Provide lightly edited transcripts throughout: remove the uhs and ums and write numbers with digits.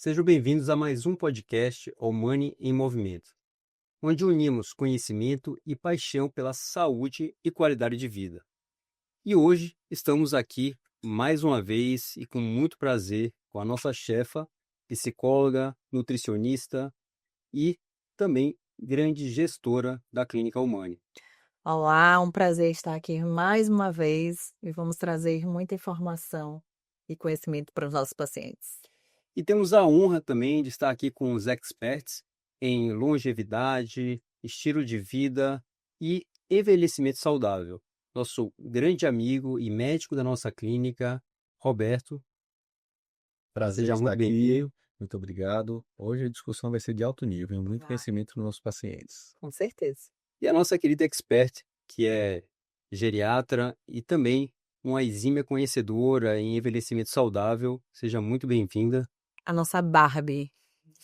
Sejam bem-vindos a mais um podcast Omani em Movimento, onde unimos conhecimento e paixão pela saúde e qualidade de vida. E hoje estamos aqui mais uma vez e com muito prazer com a nossa chefa, psicóloga, nutricionista e também grande gestora da Clínica Omani. Olá, um prazer estar aqui mais uma vez e vamos trazer muita informação e conhecimento para os nossos pacientes. E temos a honra também de estar aqui com os experts em longevidade, estilo de vida e envelhecimento saudável. Nosso grande amigo e médico da nossa clínica, Roberto. Prazer Seja estar muito aqui, bem-vindo. muito obrigado. Hoje a discussão vai ser de alto nível, muito Vai. conhecimento dos nossos pacientes. Com certeza. E a nossa querida expert, que é geriatra e também uma exímia conhecedora em envelhecimento saudável. Seja muito bem-vinda. A nossa Barbie.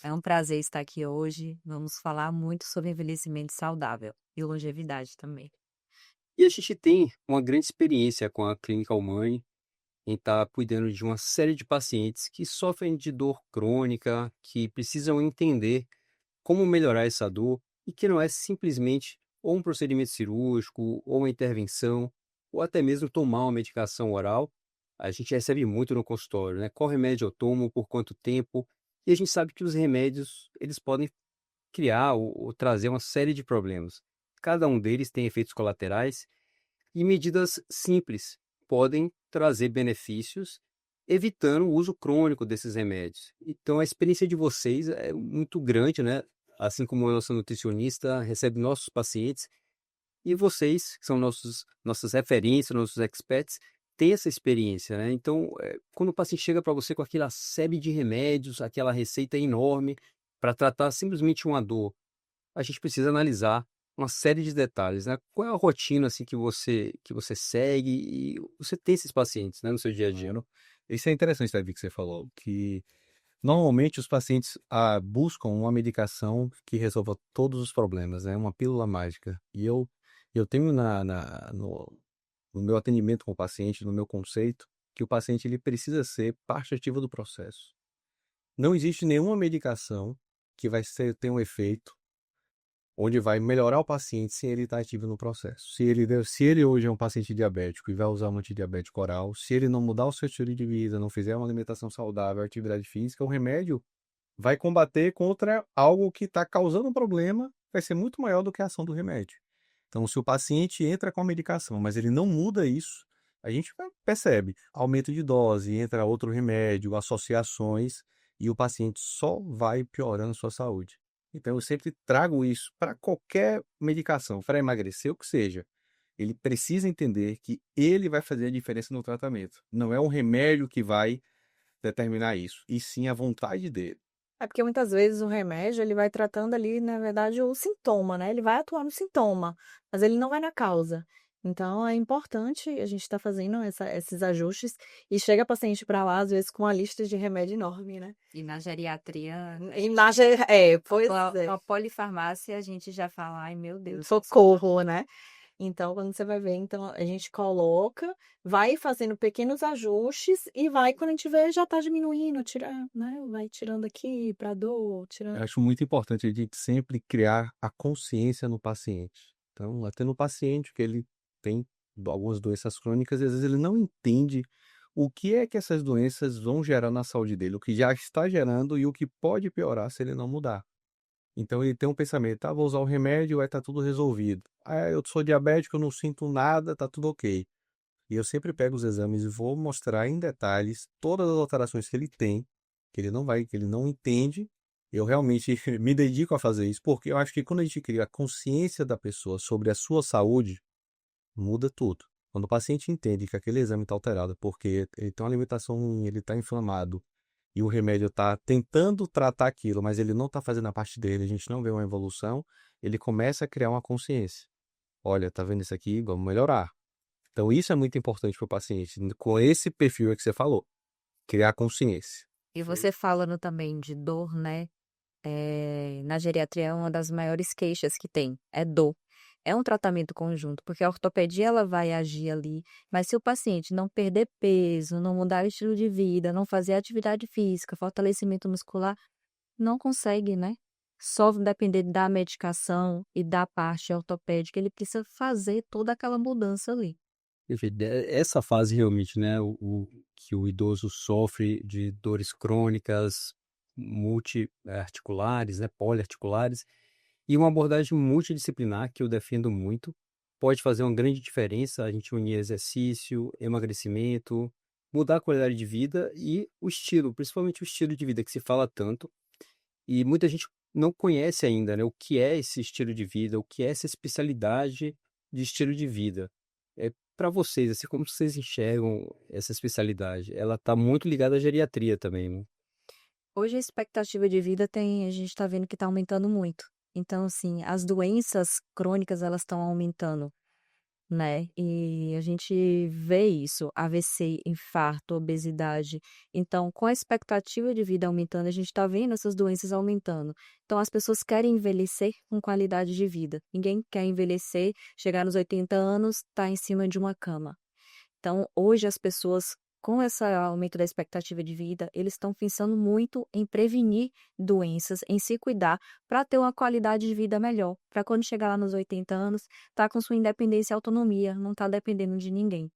É um prazer estar aqui hoje. Vamos falar muito sobre envelhecimento saudável e longevidade também. E a gente tem uma grande experiência com a Clínica Omani em estar cuidando de uma série de pacientes que sofrem de dor crônica, que precisam entender como melhorar essa dor e que não é simplesmente ou um procedimento cirúrgico, ou uma intervenção, ou até mesmo tomar uma medicação oral. A gente recebe muito no consultório, né? Qual remédio eu tomo, por quanto tempo? E a gente sabe que os remédios, eles podem criar ou trazer uma série de problemas. Cada um deles tem efeitos colaterais e medidas simples podem trazer benefícios, evitando o uso crônico desses remédios. Então, a experiência de vocês é muito grande, né? Assim como a nossa nutricionista recebe nossos pacientes, e vocês, que são nossas referências, nossos experts, têm essa experiência, né? Então, quando o paciente chega para você com aquela série de remédios, aquela receita enorme, para tratar simplesmente uma dor, a gente precisa analisar uma série de detalhes, né? Qual é a rotina assim que você segue e você tem esses pacientes, né, no seu dia a dia? Claro. Isso é interessante, Davi, que você falou, que normalmente os pacientes buscam uma medicação que resolva todos os problemas, né? Uma pílula mágica. E eu tenho no meu atendimento com o paciente, no meu conceito, que o paciente ele precisa ser parte ativa do processo. Não existe nenhuma medicação que ter um efeito onde vai melhorar o paciente sem ele estar ativo no processo. Se ele hoje é um paciente diabético e vai usar um antidiabético oral, se ele não mudar o seu estilo de vida, não fizer uma alimentação saudável, atividade física, o remédio vai combater contra algo que está causando um problema, vai ser muito maior do que a ação do remédio. Então, se o paciente entra com a medicação, mas ele não muda isso, a gente percebe aumento de dose, entra outro remédio, associações, e o paciente só vai piorando sua saúde. Então, eu sempre trago isso para qualquer medicação, para emagrecer, o que seja. Ele precisa entender que ele vai fazer a diferença no tratamento. Não é um remédio que vai determinar isso, e sim a vontade dele. É porque muitas vezes o remédio ele vai tratando ali, na verdade, o sintoma, né? Ele vai atuar no sintoma, mas ele não vai na causa. Então é importante a gente estar fazendo esses ajustes e chega paciente para lá, às vezes, com uma lista de remédio enorme, né? E na geriatria, Pois com a, é. com a polifarmácia, a gente já fala, ai meu Deus. Socorro, né? Então, quando você vai ver, então a gente coloca, vai fazendo pequenos ajustes e vai, quando a gente vê, já tá diminuindo, tira, né? Vai tirando aqui para dor, Eu tirando. acho muito importante a gente sempre criar a consciência no paciente. Então, até no paciente que ele tem algumas doenças crônicas, e às vezes ele não entende o que é que essas doenças vão gerar na saúde dele, o que já está gerando e o que pode piorar se ele não mudar. Então ele tem um pensamento, vou usar o remédio, vai estar tudo resolvido. Eu sou diabético, eu não sinto nada, tá tudo ok. E eu sempre pego os exames e vou mostrar em detalhes todas as alterações que ele tem, que ele não entende. Eu realmente me dedico a fazer isso, porque eu acho que quando a gente cria a consciência da pessoa sobre a sua saúde, muda tudo. Quando o paciente entende que aquele exame está alterado porque ele tem uma alimentação ruim, ele está inflamado, e o remédio está tentando tratar aquilo, mas ele não está fazendo a parte dele, a gente não vê uma evolução, ele começa a criar uma consciência. Olha, tá vendo isso aqui? Vamos melhorar. Então, isso é muito importante para o paciente, com esse perfil que você falou, criar consciência. E você falando também de dor, né? Na geriatria, uma das maiores queixas que tem é dor. É um tratamento conjunto, porque a ortopedia ela vai agir ali, mas se o paciente não perder peso, não mudar o estilo de vida, não fazer atividade física, fortalecimento muscular, não consegue, né? Só depender da medicação e da parte ortopédica, ele precisa fazer toda aquela mudança ali. Perfeito. Essa fase realmente, né, que o idoso sofre de dores crônicas, multiarticulares, né, poliarticulares, e uma abordagem multidisciplinar que eu defendo muito, pode fazer uma grande diferença, a gente unir exercício, emagrecimento, mudar a qualidade de vida e o estilo, principalmente o estilo de vida que se fala tanto, e muita gente não conhece ainda, né, o que é esse estilo de vida, o que é essa especialidade de estilo de vida. Para vocês, assim, como vocês enxergam essa especialidade? Ela está muito ligada à geriatria também, né? Hoje a expectativa de vida a gente está vendo que está aumentando muito. Então, assim, as doenças crônicas elas estão aumentando, né? E a gente vê isso, AVC, infarto, obesidade. Então, com a expectativa de vida aumentando, a gente está vendo essas doenças aumentando. Então, as pessoas querem envelhecer com qualidade de vida. Ninguém quer envelhecer, chegar nos 80 anos, estar em cima de uma cama. Então, hoje as pessoas, com esse aumento da expectativa de vida, eles estão pensando muito em prevenir doenças, em se cuidar, para ter uma qualidade de vida melhor, para quando chegar lá nos 80 anos, tá com sua independência e autonomia, não tá dependendo de ninguém.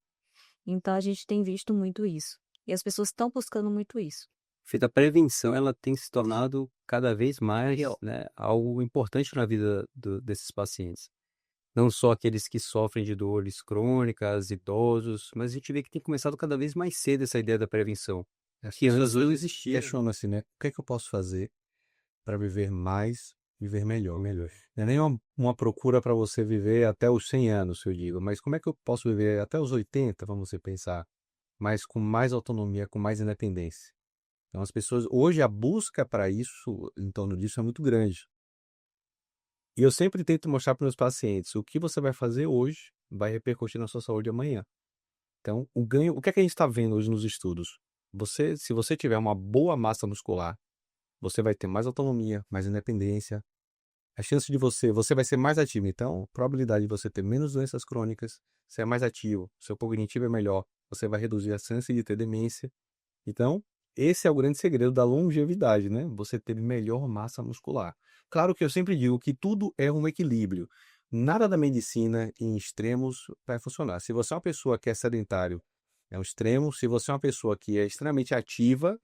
Então, a gente tem visto muito isso. E as pessoas estão buscando muito isso. Feita a prevenção, ela tem se tornado cada vez mais, né, algo importante na vida desses pacientes. Não só aqueles que sofrem de dores crônicas, idosos, mas a gente vê que tem começado cada vez mais cedo essa ideia da prevenção, As que pessoas antes não hoje existia. questionam assim, né? O que é que eu posso fazer para viver mais, viver melhor? Não é nem uma procura para você viver até os 100 anos, se eu digo, mas como é que eu posso viver até os 80, vamos você pensar, mas com mais autonomia, com mais independência? Então, as pessoas, hoje a busca para isso, em torno disso, é muito grande. E eu sempre tento mostrar para meus pacientes, o que você vai fazer hoje vai repercutir na sua saúde amanhã. Então, o ganho, o que é que a gente está vendo hoje nos estudos? Se você tiver uma boa massa muscular, você vai ter mais autonomia, mais independência. A chance de você vai ser mais ativo. Então, a probabilidade de você ter menos doenças crônicas, você é mais ativo, seu cognitivo é melhor, você vai reduzir a chance de ter demência. Então, esse é o grande segredo da longevidade, né? Você ter melhor massa muscular. Claro que eu sempre digo que tudo é um equilíbrio. Nada da medicina em extremos vai funcionar. Se você é uma pessoa que é sedentário, é um extremo. Se você é uma pessoa que é extremamente ativa,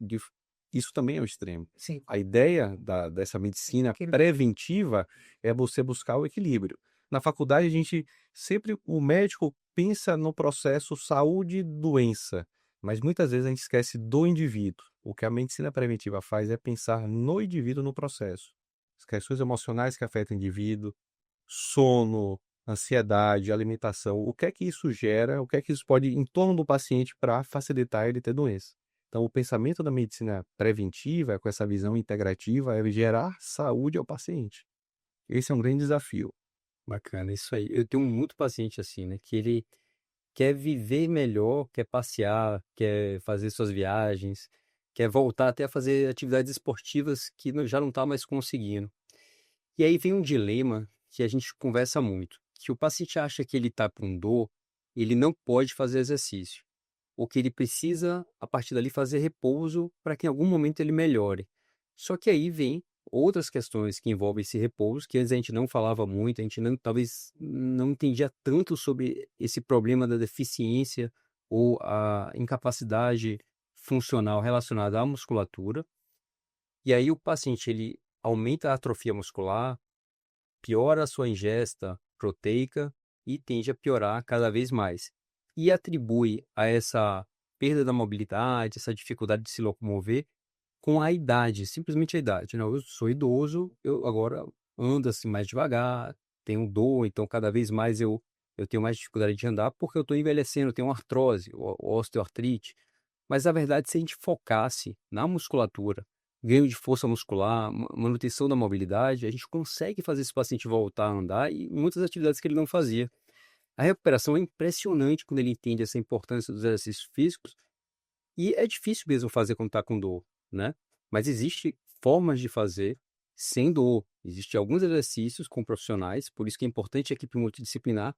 isso também é um extremo. Sim. A ideia dessa medicina preventiva é você buscar o equilíbrio. Na faculdade, o médico pensa no processo saúde-doença. Mas muitas vezes a gente esquece do indivíduo. O que a medicina preventiva faz é pensar no indivíduo no processo. As questões emocionais que afetam o indivíduo, sono, ansiedade, alimentação, o que é que isso gera, o que é que isso pode em torno do paciente para facilitar ele ter doença. Então, o pensamento da medicina preventiva, com essa visão integrativa, é gerar saúde ao paciente. Esse é um grande desafio. Bacana, isso aí. Eu tenho muito paciente assim, né, que ele quer viver melhor, quer passear, quer fazer suas viagens, quer voltar até a fazer atividades esportivas que já não está mais conseguindo. E aí vem um dilema que a gente conversa muito, que o paciente acha que ele está com dor, ele não pode fazer exercício, ou que ele precisa, a partir dali, fazer repouso para que em algum momento ele melhore. Só que aí vem outras questões que envolvem esse repouso, que antes a gente não falava muito, a gente talvez não entendia tanto sobre esse problema da deficiência ou a incapacidade funcional relacionada à musculatura. E aí o paciente ele aumenta a atrofia muscular, piora a sua ingesta proteica e tende a piorar cada vez mais. E atribui a essa perda da mobilidade, essa dificuldade de se locomover com a idade, simplesmente a idade, né? Eu sou idoso, eu agora ando assim mais devagar, tenho dor, então cada vez mais eu tenho mais dificuldade de andar porque eu estou envelhecendo, eu tenho artrose, osteoartrite. Mas, na verdade, se a gente focasse na musculatura, ganho de força muscular, manutenção da mobilidade, a gente consegue fazer esse paciente voltar a andar e muitas atividades que ele não fazia. A recuperação é impressionante quando ele entende essa importância dos exercícios físicos e é difícil mesmo fazer quando está com dor, né? Mas existe formas de fazer sem dor. Existem alguns exercícios com profissionais, por isso que é importante a equipe multidisciplinar,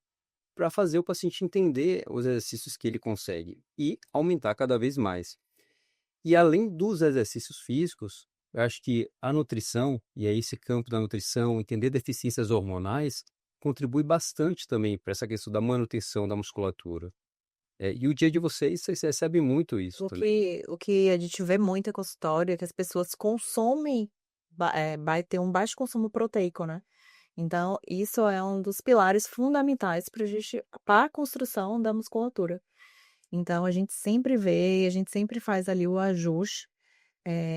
para fazer o paciente entender os exercícios que ele consegue e aumentar cada vez mais. E além dos exercícios físicos, eu acho que a nutrição, e aí esse campo da nutrição, entender deficiências hormonais, contribui bastante também para essa questão da manutenção da musculatura. E o dia de vocês recebem muito isso O também. que a gente vê muito em consultório é que as pessoas consomem, vai ter um baixo consumo proteico, né? Então, isso é um dos pilares fundamentais para a construção da musculatura. Então, a gente sempre vê, a gente sempre faz ali o ajuste.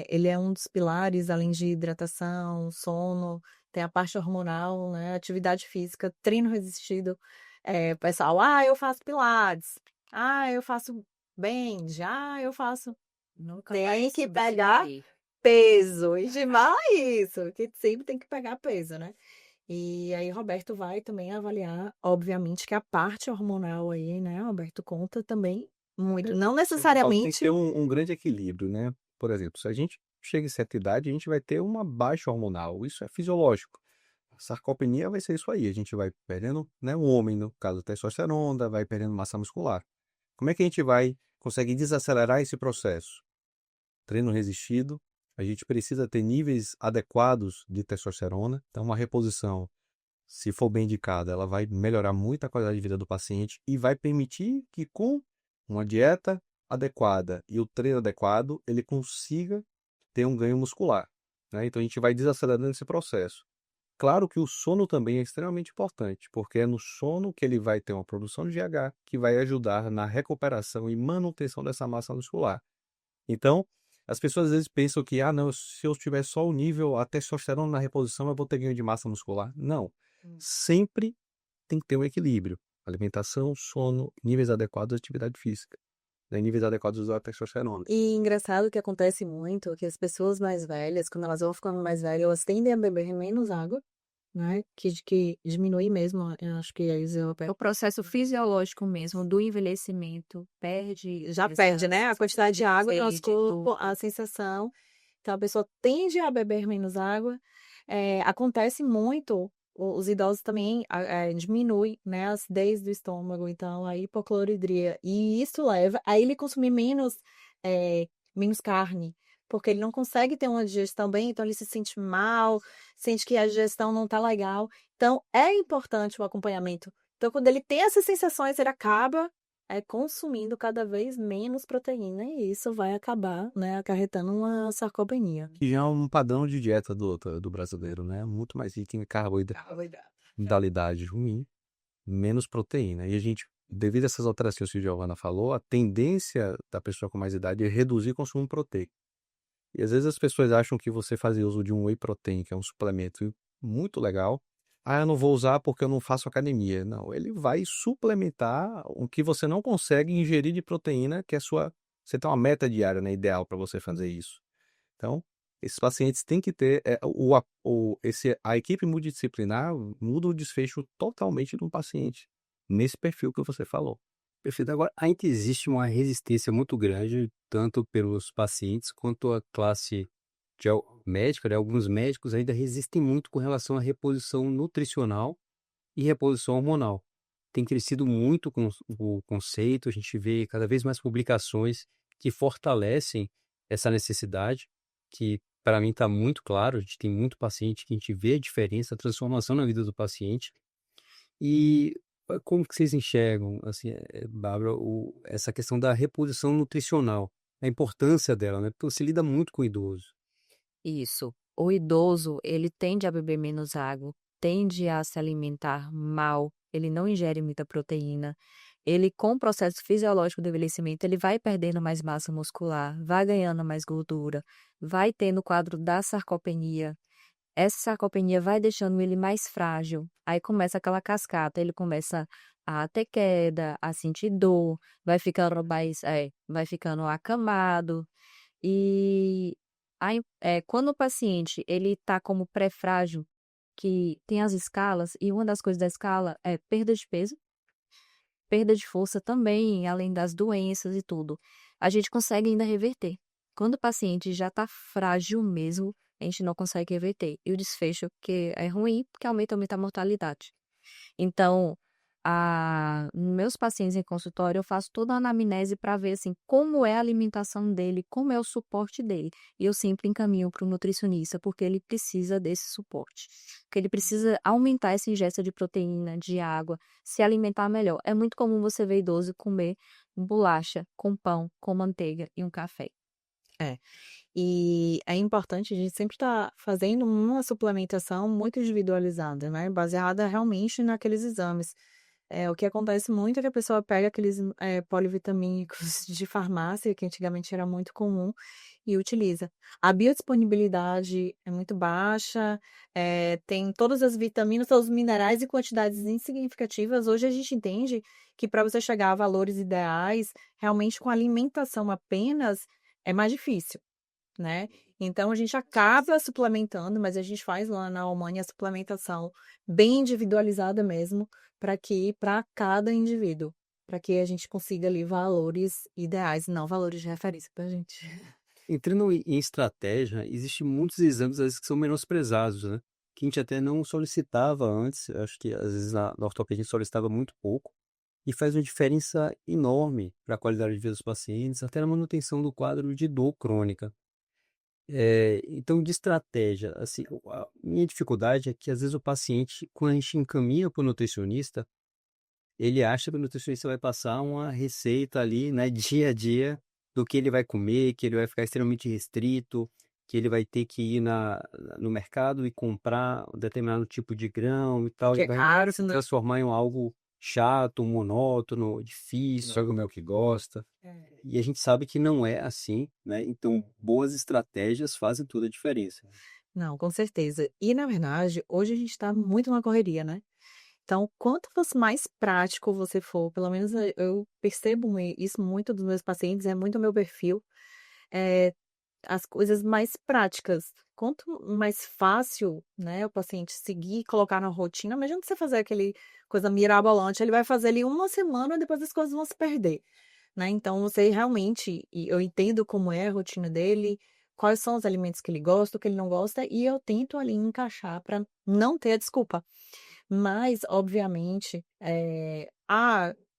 Ele é um dos pilares, além de hidratação, sono, tem a parte hormonal, né? Atividade física, treino resistido. Pessoal, eu faço pilates, eu faço bend, eu faço. Nunca Tem vai que pegar substituir. peso, estimar isso, que sempre tem que pegar peso, né? E aí, Roberto vai também avaliar, obviamente, que a parte hormonal aí, né, Roberto, conta também muito. Não Tem que necessariamente. ter um grande equilíbrio, né? Por exemplo, se a gente chega em certa idade, a gente vai ter uma baixa hormonal. Isso é fisiológico. A sarcopenia vai ser isso aí. A gente vai perdendo, né? O homem, no caso, testosterona, vai perdendo massa muscular. Como é que a gente consegue desacelerar esse processo? Treino resistido. A gente precisa ter níveis adequados de testosterona. Então, uma reposição, se for bem indicada, ela vai melhorar muito a qualidade de vida do paciente e vai permitir que, com uma dieta adequada e o treino adequado, ele consiga ter um ganho muscular, né? Então, a gente vai desacelerando esse processo. Claro que o sono também é extremamente importante, porque é no sono que ele vai ter uma produção de GH que vai ajudar na recuperação e manutenção dessa massa muscular. Então, as pessoas às vezes pensam que, não, se eu tiver só o nível, a testosterona na reposição, eu vou ter ganho de massa muscular. Não. Sempre tem que ter um equilíbrio. Alimentação, sono, níveis adequados de atividade física, né? Níveis adequados da testosterona. E engraçado que acontece muito que as pessoas mais velhas, quando elas vão ficando mais velhas, elas tendem a beber menos água, né? Que diminui mesmo, eu acho que a Isa O processo fisiológico mesmo do envelhecimento perde já essa perde, né? A quantidade de água no nosso sede, corpo, tudo. a sensação. Então, a pessoa tende a beber menos água. Acontece muito, os idosos também diminuem, né, a acidez do estômago, então a hipocloridria. E isso leva a ele consumir menos carne, porque ele não consegue ter uma digestão bem, então ele se sente mal, sente que a digestão não tá legal. Então, é importante o acompanhamento. Então, quando ele tem essas sensações, ele acaba consumindo cada vez menos proteína e isso vai acabar, né, acarretando uma sarcopenia. Que já é um padrão de dieta do brasileiro, né? Muito mais rico em carboidrato, modalidade ruim, menos proteína. E a gente, devido a essas alterações que a Giovana falou, a tendência da pessoa com mais idade é reduzir o consumo proteico. E às vezes as pessoas acham que você fazer uso de um whey protein, que é um suplemento muito legal, eu não vou usar porque eu não faço academia. Não, ele vai suplementar o que você não consegue ingerir de proteína, que é você tem uma meta diária, né, ideal para você fazer isso. Então, esses pacientes têm que ter a equipe multidisciplinar muda o desfecho totalmente do paciente, nesse perfil que você falou. Perfeito. Agora, ainda existe uma resistência muito grande, tanto pelos pacientes quanto a classe médica, né? Alguns médicos ainda resistem muito com relação à reposição nutricional e reposição hormonal. Tem crescido muito o conceito, a gente vê cada vez mais publicações que fortalecem essa necessidade, que para mim está muito claro, a gente tem muito paciente que a gente vê a diferença, a transformação na vida do paciente. E como que vocês enxergam, assim, Bárbara, essa questão da reposição nutricional, a importância dela, né? Porque você lida muito com o idoso. Isso. O idoso, ele tende a beber menos água, tende a se alimentar mal, ele não ingere muita proteína. Ele, com o processo fisiológico do envelhecimento, ele vai perdendo mais massa muscular, vai ganhando mais gordura, vai tendo o quadro da sarcopenia. Essa sarcopenia vai deixando ele mais frágil. Aí começa aquela cascata, ele começa a ter queda, a sentir dor, vai ficando acamado. E quando o paciente ele está como pré-frágil, que tem as escalas, e uma das coisas da escala é perda de peso, perda de força também, além das doenças e tudo, a gente consegue ainda reverter. Quando o paciente já está frágil mesmo, a gente não consegue reverter. E o desfecho que é ruim, porque aumenta muito a mortalidade. Então, meus pacientes em consultório, eu faço toda a anamnese para ver assim, como é a alimentação dele, como é o suporte dele. E eu sempre encaminho para o nutricionista, porque ele precisa desse suporte. Porque ele precisa aumentar essa ingesta de proteína, de água, se alimentar melhor. É muito comum você ver idoso comer bolacha com pão, com manteiga e um café. É. E é importante a gente sempre estar fazendo uma suplementação muito individualizada, né? Baseada realmente naqueles exames. O que acontece muito é que a pessoa pega aqueles polivitamínicos de farmácia, que antigamente era muito comum, e utiliza. A biodisponibilidade é muito baixa, tem todas as vitaminas, todos os minerais em quantidades insignificativas. Hoje a gente entende que para você chegar a valores ideais, realmente com alimentação apenas, é mais difícil, né? Então a gente acaba suplementando, mas a gente faz lá na Almânia a suplementação bem individualizada mesmo, para cada indivíduo, para que a gente consiga ali valores ideais, não valores de referência pra gente. Entrando em estratégia, existem muitos exames às vezes que são menosprezados, né? Que a gente até não solicitava antes, eu acho que às vezes na ortopedia a gente solicitava muito pouco, e faz uma diferença enorme para a qualidade de vida dos pacientes, até na manutenção do quadro de dor crônica. Então, de estratégia, assim, a minha dificuldade é que às vezes o paciente, quando a gente encaminha para o nutricionista, ele acha que o nutricionista vai passar uma receita ali, né, dia a dia, do que ele vai comer, que ele vai ficar extremamente restrito, que ele vai ter que ir no mercado e comprar um determinado tipo de grão e tal, Que e é vai caro, se transformar em algo chato, monótono, difícil. Só comer o que gosta. E a gente sabe que não é assim, né? Então, boas estratégias fazem toda a diferença. Não, com certeza. E na verdade, hoje a gente está muito na correria, né? Então, quanto mais prático você for, pelo menos eu percebo isso muito dos meus pacientes, é muito o meu perfil, é, as coisas mais práticas. Quanto mais fácil, né, o paciente seguir, colocar na rotina, imagina você fazer aquele coisa mirabolante, ele vai fazer ali uma semana, depois as coisas vão se perder, né? Então, você realmente, e eu entendo como é a rotina dele, quais são os alimentos que ele gosta, o que ele não gosta, e eu tento ali encaixar para não ter a desculpa. Mas, obviamente,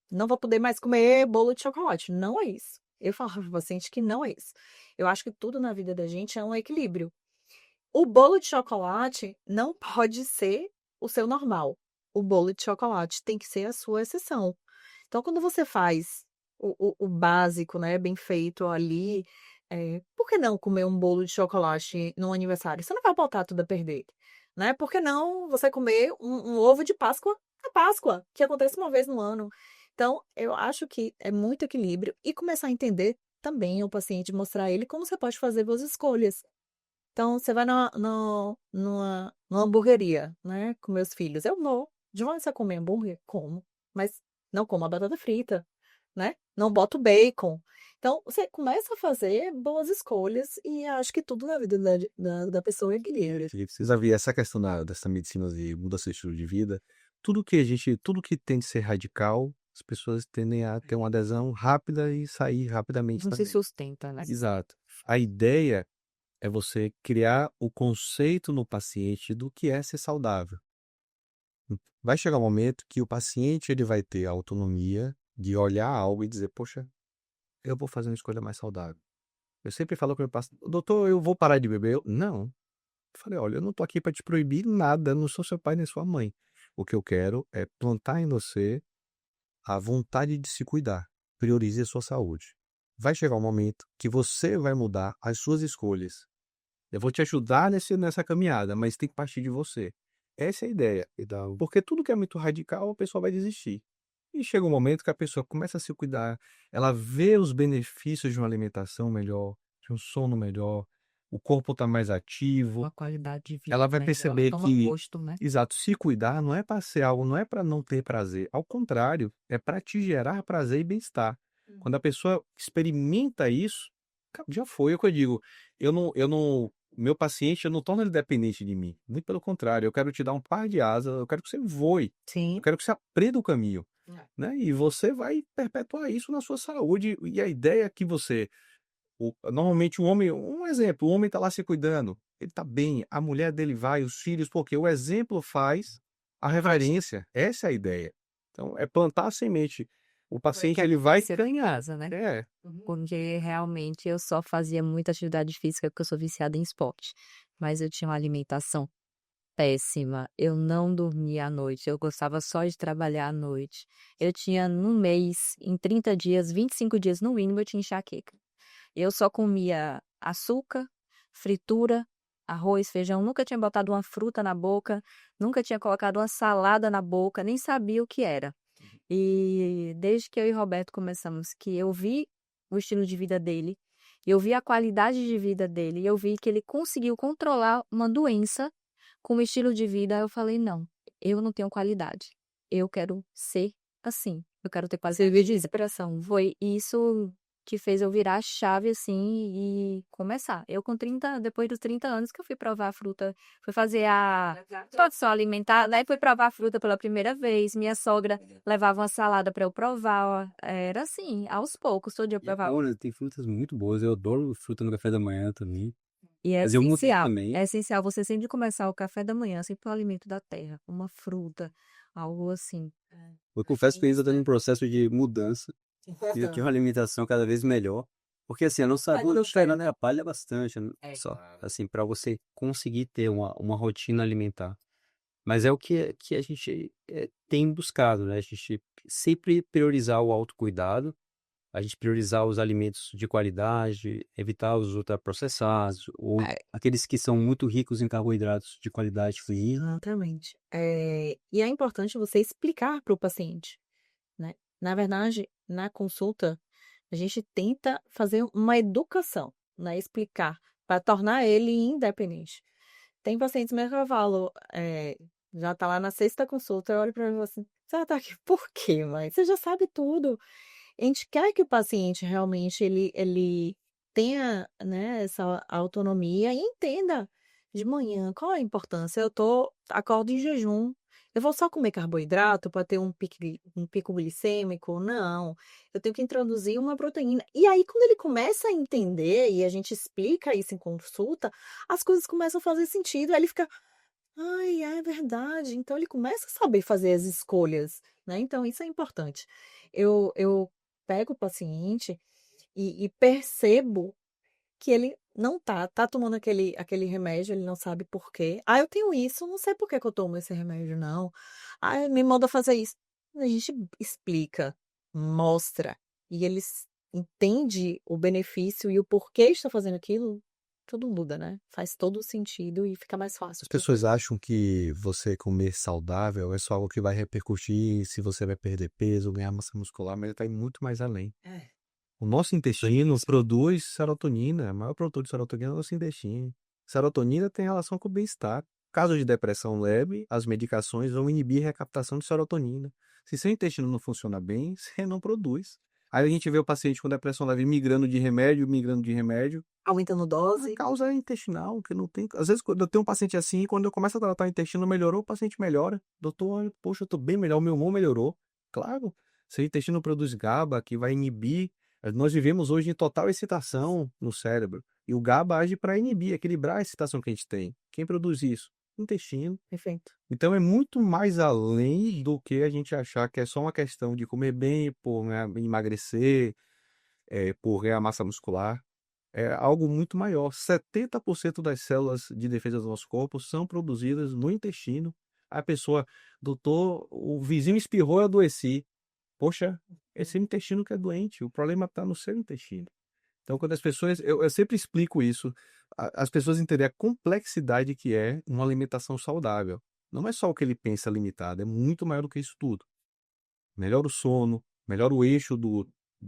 não vou poder mais comer bolo de chocolate. Não é isso. Eu falo para o paciente que não é isso. Eu acho que tudo na vida da gente é um equilíbrio. O bolo de chocolate não pode ser o seu normal. O bolo de chocolate tem que ser a sua exceção. Então, quando você faz o básico, né, bem feito ali, por que não comer um bolo de chocolate no aniversário? Você não vai botar tudo a perder, né? Por que não você comer um ovo de Páscoa na Páscoa, que acontece uma vez no ano? Então, eu acho que é muito equilíbrio e começar a entender também o paciente, mostrar a ele como você pode fazer boas escolhas. Então, você vai numa hamburgueria, né, com meus filhos. Eu vou. De onde você comer hambúrguer? Como. Mas não como a batata frita, né? Não boto bacon. Então, você começa a fazer boas escolhas e acho que tudo na vida da pessoa é equilíbrio. E precisa ver essa questão dessa medicina de mudança de estilo de vida. Tudo que tem de ser radical, as pessoas tendem a ter uma adesão rápida e sair rapidamente Não se também. sustenta, né? Exato. A ideia é você criar o conceito no paciente do que é ser saudável. Vai chegar um momento que o paciente ele vai ter a autonomia de olhar algo e dizer, poxa, eu vou fazer uma escolha mais saudável. Eu sempre falo com o meu paciente, doutor, eu vou parar de beber? Não. Eu falei, olha, eu não tô aqui para te proibir nada, eu não sou seu pai nem sua mãe. O que eu quero é plantar em você a vontade de se cuidar. Priorize a sua saúde. Vai chegar um momento que você vai mudar as suas escolhas. Eu vou te ajudar nessa caminhada, mas tem que partir de você. Essa é a ideia. Porque tudo que é muito radical, a pessoa vai desistir. E chega um momento que a pessoa começa a se cuidar, ela vê os benefícios de uma alimentação melhor, de um sono melhor, o corpo está mais ativo, Uma qualidade de vida ela vai melhor. perceber Toma que, gosto, né? exato, se cuidar não é para ser algo, não é para não ter prazer. Ao contrário, é para te gerar prazer e bem-estar. Quando a pessoa experimenta isso, já foi o que eu digo. Meu paciente, eu não torno ele dependente de mim. Muito pelo contrário, eu quero te dar um par de asas, eu quero que você voe, Sim. eu quero que você aprenda o caminho, É. né? E você vai perpetuar isso na sua saúde. E a ideia é que você, normalmente um exemplo, o homem está lá se cuidando. ele tá bem, a mulher dele vai, os filhos, porque o exemplo faz a reverência. Essa é a ideia. Então, é plantar a semente. O paciente, ele vai... Ser em casa, né? É, Porque realmente eu só fazia muita atividade física porque eu sou viciada em esporte. Mas eu tinha uma alimentação péssima. Eu não dormia à noite. Eu gostava só de trabalhar à noite. Eu tinha no mês, em 30 dias, 25 dias no mínimo, eu tinha enxaqueca. Eu só comia açúcar, fritura, arroz, feijão. Nunca tinha botado uma fruta na boca. Nunca tinha colocado uma salada na boca. Nem sabia o que era. E desde que eu e Roberto começamos, que eu vi o estilo de vida dele, eu vi a qualidade de vida dele, e eu vi que ele conseguiu controlar uma doença com o estilo de vida, eu falei, não, eu não tenho qualidade. Eu quero ser assim. Eu quero ter qualidade Serviu de de inspiração. Foi isso que fez eu virar a chave, assim, e começar. Eu depois dos 30 anos que eu fui provar a fruta, fui fazer a introdução alimentar, né? Fui provar a fruta pela primeira vez. Minha sogra levava uma salada para eu provar. Era assim, aos poucos, todo dia eu E é provava. bom, né? Tem frutas muito boas. Eu adoro fruta no café da manhã também. E Mas eu mudei é também. essencial você sempre começar o café da manhã, sempre o alimento da terra, uma fruta, algo assim. Eu confesso que eu ainda estou num processo de mudança, de ter uma alimentação cada vez melhor. Porque assim, a nossa rotina atrapalha bastante, né? Só, assim, para você conseguir ter uma rotina alimentar. Mas é o que a gente tem buscado, né? A gente sempre priorizar o autocuidado, a gente priorizar os alimentos de qualidade, evitar os ultraprocessados, ou É, aqueles que são muito ricos em carboidratos de qualidade fina. exatamente. E é importante você explicar para o paciente, né? Na verdade, na consulta, a gente tenta fazer uma educação, né? Explicar, para tornar ele independente. Tem pacientes mesmo que eu falo, já tá lá na sexta consulta, eu olho para mim e falo assim, você tá aqui por quê, mãe? Você já sabe tudo. A gente quer que o paciente realmente ele tenha, né, essa autonomia e entenda de manhã qual é a importância. Acordo em jejum. Eu vou só comer carboidrato para ter um pico glicêmico? Não. Eu tenho que introduzir uma proteína. E aí, quando ele começa a entender e a gente explica isso em consulta, as coisas começam a fazer sentido. Aí ele fica, ai, é verdade. Então ele começa a saber fazer as escolhas, né? Então isso é importante. Eu pego o paciente e percebo que ele não tá tomando aquele remédio, ele não sabe por quê. Ah, eu tenho isso, não sei por que que eu tomo esse remédio, não. Ah, me manda fazer isso. A gente explica, mostra, e eles entende o benefício e o porquê está fazendo aquilo, tudo muda, né? Faz todo sentido e fica mais fácil. as pessoas acham que você comer saudável é só algo que vai repercutir se você vai perder peso, ganhar massa muscular, mas ele tá indo muito mais além. É. O nosso intestino produz serotonina, a maior produtor de serotonina é o nosso intestino. Serotonina tem relação com o bem-estar. Caso de depressão leve, as medicações vão inibir a recaptação de serotonina. Se seu intestino não funciona bem, você não produz. Aí a gente vê o paciente com depressão leve migrando de remédio. Aumentando A dose. causa é intestinal, que não tem. Às vezes, quando eu tenho um paciente assim, quando eu começo a tratar o intestino, melhorou, o paciente melhora. Doutor, poxa, eu tô bem melhor, o meu humor melhorou. Claro, seu intestino produz GABA, que vai inibir. Nós vivemos hoje em total excitação no cérebro. E o GABA age para inibir, equilibrar a excitação que a gente tem. Quem produz isso? Intestino. Perfeito. Então é muito mais além do que a gente achar que é só uma questão de comer bem, por né, emagrecer, por ganhar massa muscular. É algo muito maior. 70% das células de defesa do nosso corpo são produzidas no intestino. A pessoa, doutor, o vizinho espirrou e eu adoeci. Poxa, esse intestino que é doente, o problema está no seu intestino. Então, quando as pessoas, eu sempre explico isso, as pessoas entenderem a complexidade que é uma alimentação saudável. Não é só o que ele pensa limitado, é muito maior do que isso tudo. Melhora o sono, melhora o eixo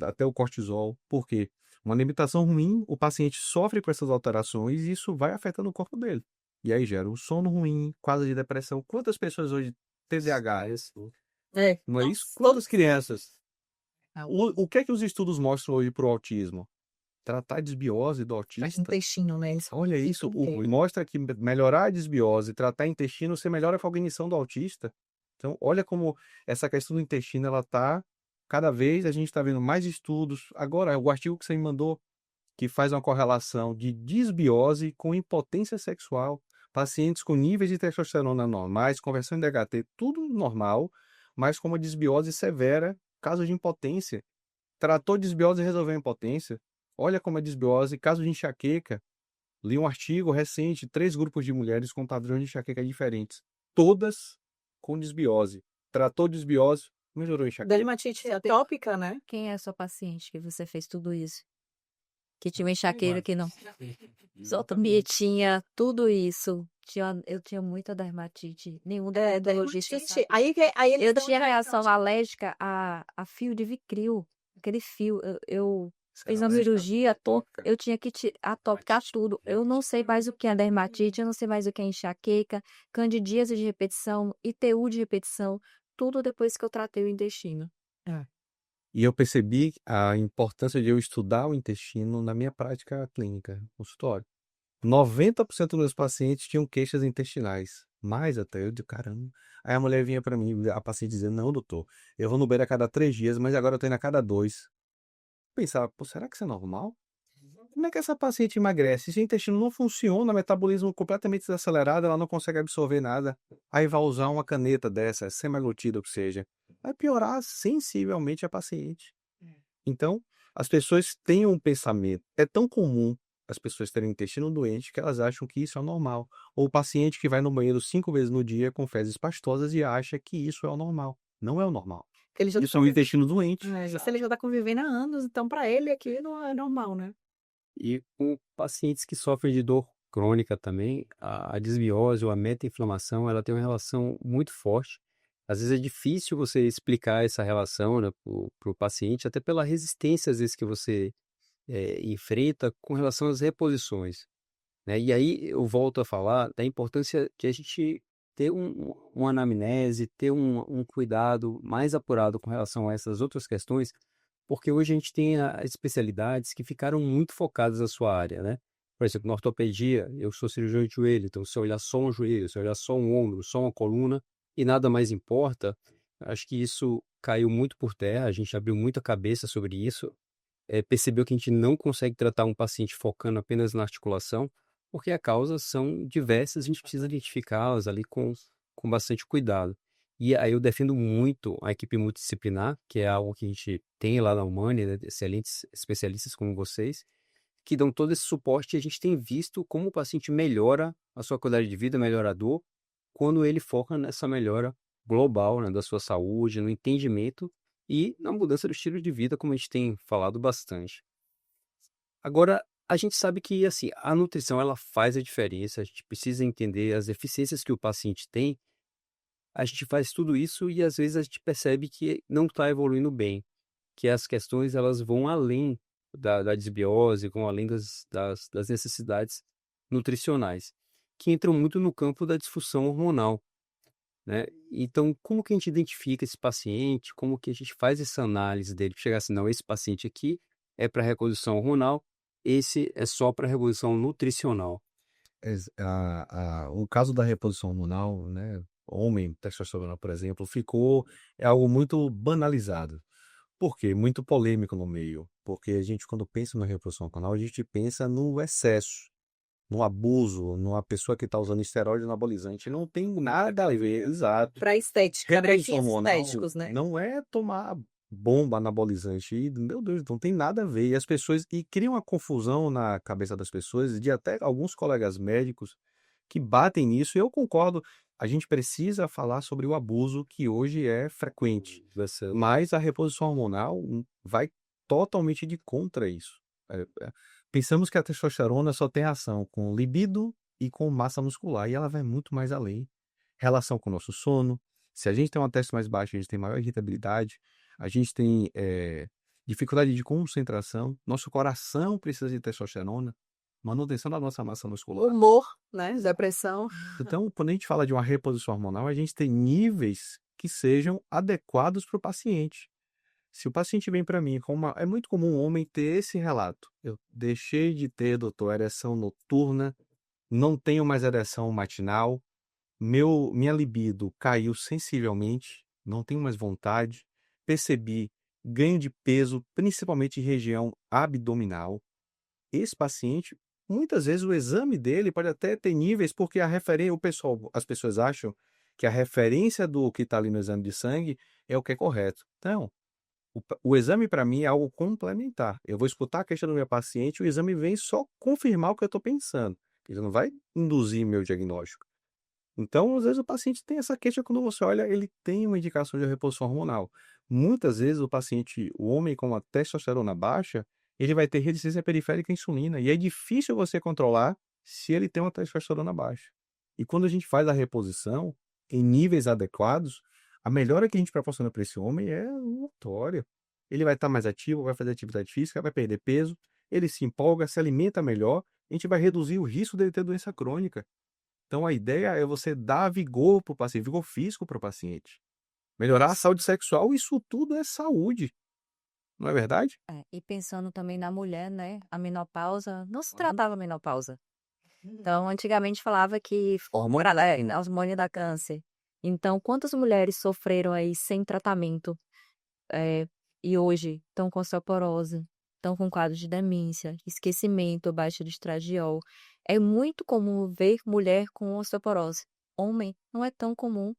até o cortisol. Por quê? Uma alimentação ruim, o paciente sofre com essas alterações e isso vai afetando o corpo dele. E aí gera um sono ruim, quadro de depressão. Quantas pessoas hoje TDAH? Não é isso? Quantas crianças? O que é que os estudos mostram hoje para o autismo? Tratar a desbiose do autista. Intestino, né? Eles Olha isso, inteiro. mostra que melhorar a desbiose, tratar intestino, você melhora a cognição do autista. Então, olha como essa questão do intestino, ela tá, cada vez a gente está vendo mais estudos. Agora, o artigo que você me mandou, que faz uma correlação de disbiose com impotência sexual. Pacientes com níveis de testosterona normais, conversão em DHT, tudo normal, mas com uma disbiose severa, caso de impotência. Tratou disbiose e resolveu a impotência. Olha como é disbiose, caso de enxaqueca. Li um artigo recente, 3 grupos de mulheres com padrões de enxaqueca diferentes. Todas com disbiose. Tratou disbiose, melhorou a enxaqueca. Dermatite atópica, né? Quem é a sua paciente que você fez tudo isso? Que tinha uma enxaqueira que não. Zootobia tinha tudo isso. Eu tinha muita dermatite. Nenhum dermatologista sabe. Dermatite. Aí eles Eu dão tinha uma reação diagnóstico. alérgica a fio de Vicryl. Aquele fio. Eu fiz uma Alérgica cirurgia, atópica. eu tinha que atopicar tudo. Eu não sei mais o que é dermatite, eu não sei mais o que é enxaqueca, candidíase de repetição, ITU de repetição, tudo depois que eu tratei o intestino. E eu percebi a importância de eu estudar o intestino na minha prática clínica, no consultório. 90% dos meus pacientes tinham queixas intestinais. Mais até, eu de caramba. Aí a mulher vinha para mim, a paciente dizendo, não, doutor, eu vou no banheiro a cada 3 dias, mas agora eu tô indo a cada 2. Pensava, pô, será que isso é normal? Como é que essa paciente emagrece? Se o intestino não funciona, metabolismo completamente desacelerado, ela não consegue absorver nada. Aí vai usar uma caneta dessa, semaglutida, ou que seja, vai piorar sensivelmente a paciente. Então, as pessoas têm um pensamento. É tão comum as pessoas terem intestino doente que elas acham que isso é normal. Ou o paciente que vai no banheiro 5 vezes no dia com fezes pastosas e acha que isso é o normal. Não é o normal. Ele já Isso é um intestino doente. se ele já tá convivendo há anos, então para ele aquilo é normal, né? E com pacientes que sofrem de dor crônica também, a desbiose ou a meta-inflamação, ela tem uma relação muito forte. Às vezes é difícil você explicar essa relação, né, para o paciente, até pela resistência, às vezes, que você enfrenta com relação às reposições, né? E aí eu volto a falar da importância de a gente ter uma anamnese, ter um cuidado mais apurado com relação a essas outras questões, porque hoje a gente tem as especialidades que ficaram muito focadas na sua área, né? Por exemplo, na ortopedia, eu sou cirurgião de joelho, então se eu olhar só um joelho, se eu olhar só um ombro, só uma coluna e nada mais importa, acho que isso caiu muito por terra, a gente abriu muito a cabeça sobre isso, percebeu que a gente não consegue tratar um paciente focando apenas na articulação, porque as causas são diversas, a gente precisa identificá-las ali com bastante cuidado. E aí eu defendo muito a equipe multidisciplinar, que é algo que a gente tem lá na Humane, né, excelentes especialistas como vocês, que dão todo esse suporte e a gente tem visto como o paciente melhora a sua qualidade de vida, melhora a dor, quando ele foca nessa melhora global, né, da sua saúde, no entendimento e na mudança do estilo de vida, como a gente tem falado bastante. Agora, a gente sabe que, assim, a nutrição ela faz a diferença, a gente precisa entender as deficiências que o paciente tem, a gente faz tudo isso e às vezes a gente percebe que não está evoluindo bem, que as questões elas vão além da desbiose, vão além das necessidades nutricionais, que entram muito no campo da disfunção hormonal, né? Então, como que a gente identifica esse paciente? Como que a gente faz essa análise dele? Chegar assim, não, esse paciente aqui é para reposição hormonal, esse é só para reposição nutricional. O caso da reposição hormonal, né, homem, testosterona, por exemplo, é algo muito banalizado. Por quê? Muito polêmico no meio. Porque a gente, quando pensa na reposição hormonal, a gente pensa no excesso, no abuso, numa pessoa que está usando esteroide anabolizante. Não tem nada a ver, exato. Para estética, né? Reposição Fins hormonal estéticos, né? não é tomar bomba anabolizante. E, meu Deus, não tem nada a ver. E as pessoas criam uma confusão na cabeça das pessoas, de até alguns colegas médicos que batem nisso. E eu concordo. A gente precisa falar sobre o abuso que hoje é frequente. Mas a reposição hormonal vai totalmente de contra isso. Pensamos que a testosterona só tem ação com libido e com massa muscular. E ela vai muito mais além. Relação com o nosso sono. Se a gente tem uma teste mais baixa, a gente tem maior irritabilidade, a gente tem dificuldade de concentração, nosso coração precisa de testosterona, manutenção da nossa massa muscular. Humor, né? Depressão. Então, quando a gente fala de uma reposição hormonal, a gente tem níveis que sejam adequados para o paciente. Se o paciente vem para mim é muito comum um homem ter esse relato. Eu deixei de ter, doutor, ereção noturna, não tenho mais ereção matinal, minha libido caiu sensivelmente, não tenho mais vontade, percebi ganho de peso, principalmente em região abdominal, esse paciente, muitas vezes o exame dele pode até ter níveis, porque as pessoas acham que a referência do que está ali no exame de sangue é o que é correto. Então, o exame para mim é algo complementar. Eu vou escutar a queixa do meu paciente, o exame vem só confirmar o que eu estou pensando. Ele não vai induzir meu diagnóstico. Então, às vezes o paciente tem essa queixa, quando você olha, ele tem uma indicação de reposição hormonal. Muitas vezes o homem com a testosterona baixa, ele vai ter resistência periférica à insulina, e é difícil você controlar se ele tem uma testosterona baixa. E quando a gente faz a reposição em níveis adequados, a melhora que a gente proporciona para esse homem é notória. Ele vai estar mais ativo, vai fazer atividade física, vai perder peso, ele se empolga, se alimenta melhor, a gente vai reduzir o risco dele ter doença crônica. Então, a ideia é você dar vigor para o paciente, vigor físico para o paciente. Melhorar a saúde sexual, isso tudo é saúde, não é verdade? E pensando também na mulher, né? A menopausa, não se tratava menopausa. Então, antigamente falava que hormônio dá câncer. Então, quantas mulheres sofreram aí sem tratamento e hoje estão com osteoporose, estão com quadro de demência, esquecimento, baixa de estradiol. É muito comum ver mulher com osteoporose. Homem não é tão comum.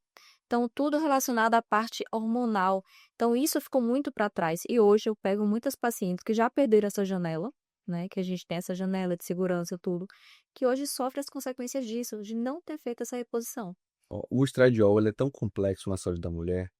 Então, tudo relacionado à parte hormonal. Então, isso ficou muito para trás. E hoje eu pego muitas pacientes que já perderam essa janela, né? Que a gente tem essa janela de segurança, tudo, que hoje sofrem as consequências disso, de não ter feito essa reposição. O estradiol, ele é tão complexo na saúde da mulher.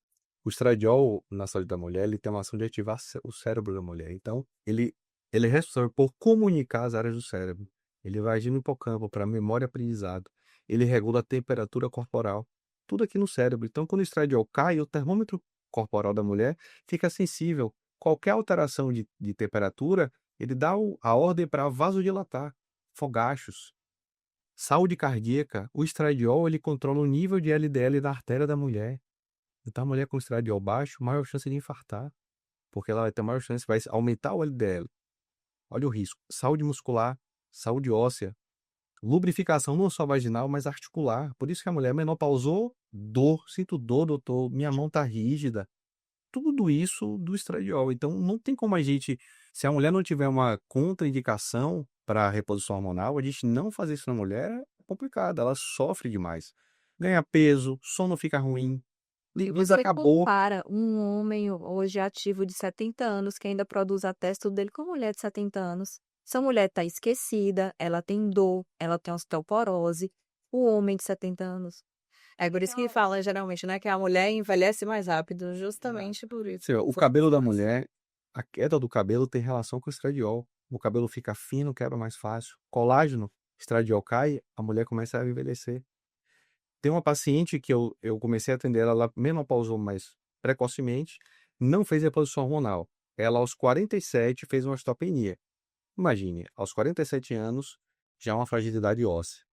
O estradiol, na saúde da mulher, ele tem uma ação de ativar o cérebro da mulher. Então, ele é responsável por comunicar as áreas do cérebro. Ele vai agir no hipocampo para memória e aprendizado. Ele regula a temperatura corporal. Tudo aqui no cérebro. Então, quando o estradiol cai, o termômetro corporal da mulher fica sensível. Qualquer alteração de temperatura, ele dá a ordem para vasodilatar, fogachos. Saúde cardíaca, o estradiol ele controla o nível de LDL da artéria da mulher. Então, a mulher com estradiol baixo, maior chance de infartar, porque ela vai ter maior chance, vai aumentar o LDL. Olha o risco. Saúde muscular, saúde óssea, lubrificação não só vaginal, mas articular. Por isso que a mulher menopausou, sinto dor, doutor, minha mão tá rígida. Tudo isso do estradiol. Então, não tem como a gente, se a mulher não tiver uma contraindicação para reposição hormonal, a gente não fazer isso na mulher é complicado, ela sofre demais. Ganha peso, sono fica ruim, luz Você acabou. compara um homem hoje ativo de 70 anos, que ainda produz a testa dele, com uma mulher de 70 anos. Essa mulher está esquecida, ela tem dor, ela tem osteoporose. O homem de 70 anos. É por isso que fala, geralmente, né, que a mulher envelhece mais rápido, justamente por isso. O cabelo da mulher, a queda do cabelo tem relação com o estradiol. O cabelo fica fino, quebra mais fácil. Colágeno, estradiol cai, a mulher começa a envelhecer. Tem uma paciente que eu comecei a atender, ela menopausou mais precocemente, não fez reposição hormonal. Ela, aos 47, fez uma osteopenia. Imagine, aos 47 anos, já uma fragilidade óssea.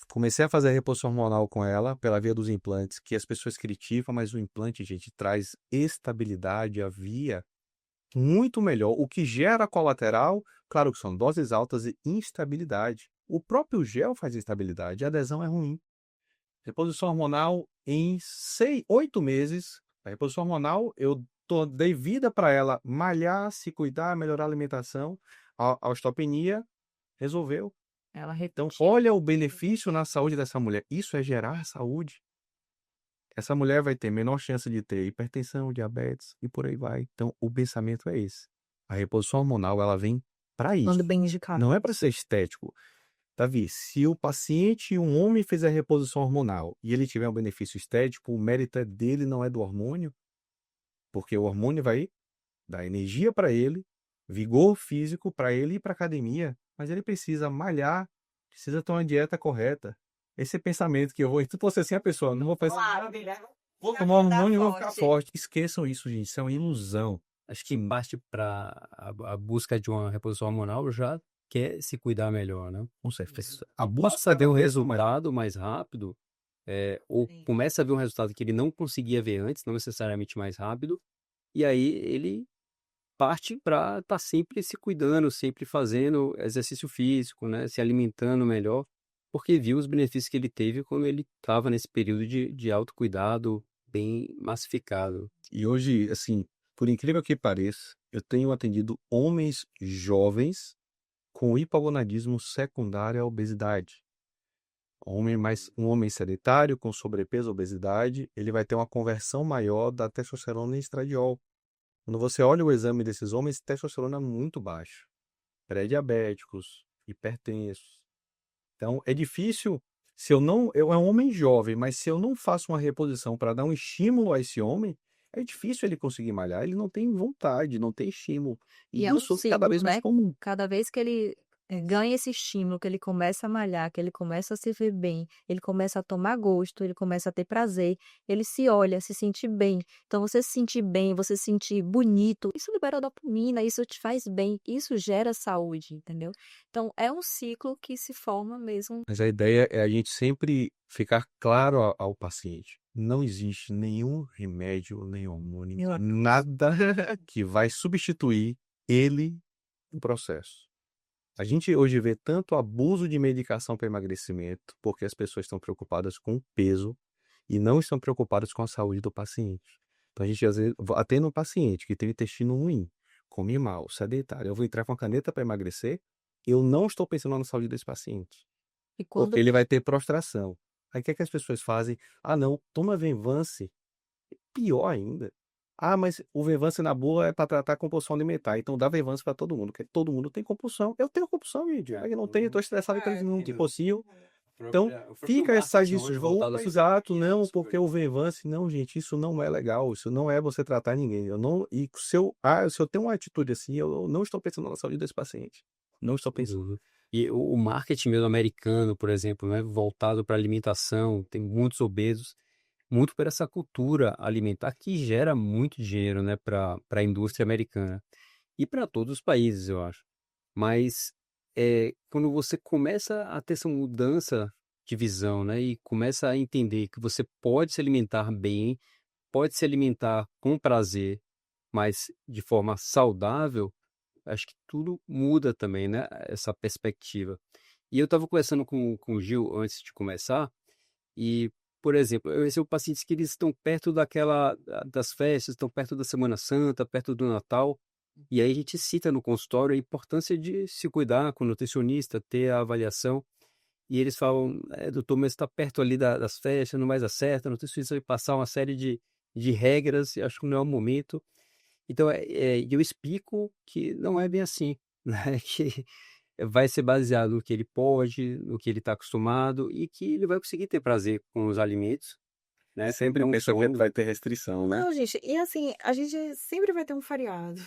Comecei a fazer a reposição hormonal com ela pela via dos implantes, que as pessoas criticam, mas o implante, gente, traz estabilidade, a via muito melhor. O que gera colateral, claro que são doses altas e instabilidade. O próprio gel faz instabilidade, a adesão é ruim. Reposição hormonal em 8 meses. A reposição hormonal, eu dei vida para ela malhar, se cuidar, melhorar a alimentação. A osteopenia resolveu. Então, olha o benefício na saúde dessa mulher. Isso é gerar saúde. Essa mulher vai ter menor chance de ter hipertensão, diabetes e por aí vai. Então, o pensamento é esse. A reposição hormonal, ela vem para isso. Quando bem indicado. Não é para ser estético. Davi, se o paciente, um homem, fizer reposição hormonal e ele tiver um benefício estético, o mérito é dele, não é do hormônio, porque o hormônio vai dar energia para ele, vigor físico para ele ir para academia, mas ele precisa malhar, precisa ter uma dieta correta. Esse pensamento que eu vou, então você assim, a pessoa, não vou fazer nada, vou tomar hormônio e vou ficar forte. Esqueçam isso, gente, isso é uma ilusão. Acho que basta para a busca de uma reposição hormonal já quer se cuidar melhor, né? Com certeza. A busca ver um resultado mais rápido, ou começa a ver um resultado que ele não conseguia ver antes, não necessariamente mais rápido, e aí ele parte para estar sempre se cuidando, sempre fazendo exercício físico, né? Se alimentando melhor, porque viu os benefícios que ele teve quando ele estava nesse período de autocuidado bem massificado. E hoje, assim, por incrível que pareça, eu tenho atendido homens jovens com hipogonadismo secundário à obesidade. Um homem sedentário com sobrepeso ou obesidade, ele vai ter uma conversão maior da testosterona em estradiol. Quando você olha o exame desses homens, testosterona é muito baixo. Pré-diabéticos, hipertensos. Então, é difícil, se eu não, eu é um homem jovem, mas se eu não faço uma reposição para dar um estímulo a esse homem, é difícil ele conseguir malhar, ele não tem vontade, não tem estímulo. E E é um isso cada ciclo, vez mais né? comum. Cada vez que ele ganha esse estímulo, que ele começa a malhar, que ele começa a se ver bem, ele começa a tomar gosto, ele começa a ter prazer, ele se olha, se sente bem. Então, você se sentir bem, você se sentir bonito, isso libera dopamina, isso te faz bem, isso gera saúde, entendeu? Então, é um ciclo que se forma mesmo. Mas a ideia é a gente sempre ficar claro ao paciente. Não existe nenhum remédio, nenhum hormônio, nada que vai substituir ele no processo. A gente hoje vê tanto abuso de medicação para emagrecimento, porque as pessoas estão preocupadas com o peso e não estão preocupadas com a saúde do paciente. Então a gente às vezes atende um paciente que tem o intestino ruim, come mal, sedentário. Eu vou entrar com a caneta para emagrecer, eu não estou pensando na saúde desse paciente. E Porque quando ele vai ter prostração. Aí o que é que as pessoas fazem? Ah, não, toma Venvance. Pior ainda. Ah, mas o Venvance na boa é para tratar a compulsão alimentar. Então dá Venvance para todo mundo, porque todo mundo tem compulsão. Eu tenho compulsão, gente. Eu não tenho, estou estressado, então não consigo. Então, fica essa desculpa, exato, não, porque o Venvance, não, gente, isso não é legal, isso não é você tratar ninguém. Eu não, e se eu tenho uma atitude assim, eu não estou pensando na saúde desse paciente. Não estou pensando. E o marketing mesmo americano, por exemplo, né, voltado para alimentação, tem muitos obesos, muito por essa cultura alimentar que gera muito dinheiro, né, para a indústria americana e para todos os países, eu acho. Mas quando você começa a ter essa mudança de visão, né, e começa a entender que você pode se alimentar bem, pode se alimentar com prazer, mas de forma saudável, acho que tudo muda também, né, essa perspectiva. E eu estava conversando com o Gil antes de começar, e, por exemplo, eu recebo pacientes que eles estão perto das festas, estão perto da Semana Santa, perto do Natal, e aí a gente cita no consultório a importância de se cuidar com o nutricionista, ter a avaliação, e eles falam, doutor, mas está perto ali das festas, não mais acerta, o nutricionista vai passar uma série de regras, e acho que não é o momento. Então, eu explico que não é bem assim, né? Que vai ser baseado no que ele pode, no que ele está acostumado e que ele vai conseguir ter prazer com os alimentos, né? Sempre Não pensa que todo. vai ter restrição, né? Não, gente, e assim, a gente sempre vai ter um feriado.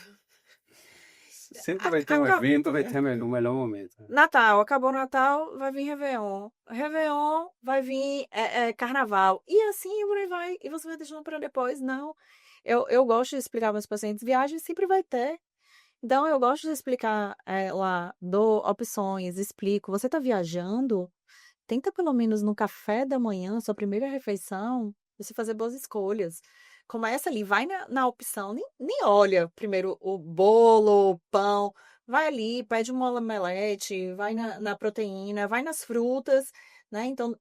Sempre vai ter um Acaba- evento, Vai ter no melhor momento. Natal, acabou o Natal, vai vir Réveillon. Réveillon vai vir Carnaval. E assim por aí vai. E você vai deixando para depois? Não. Eu gosto de explicar para meus pacientes, viagem sempre vai ter. Então, eu gosto de explicar lá, dou opções, explico. Você está viajando? Tenta pelo menos no café da manhã, sua primeira refeição, você fazer boas escolhas. Começa ali, vai na opção, nem olha primeiro o bolo, o pão, vai ali, pede uma omelete, vai na proteína, vai nas frutas, né? Então,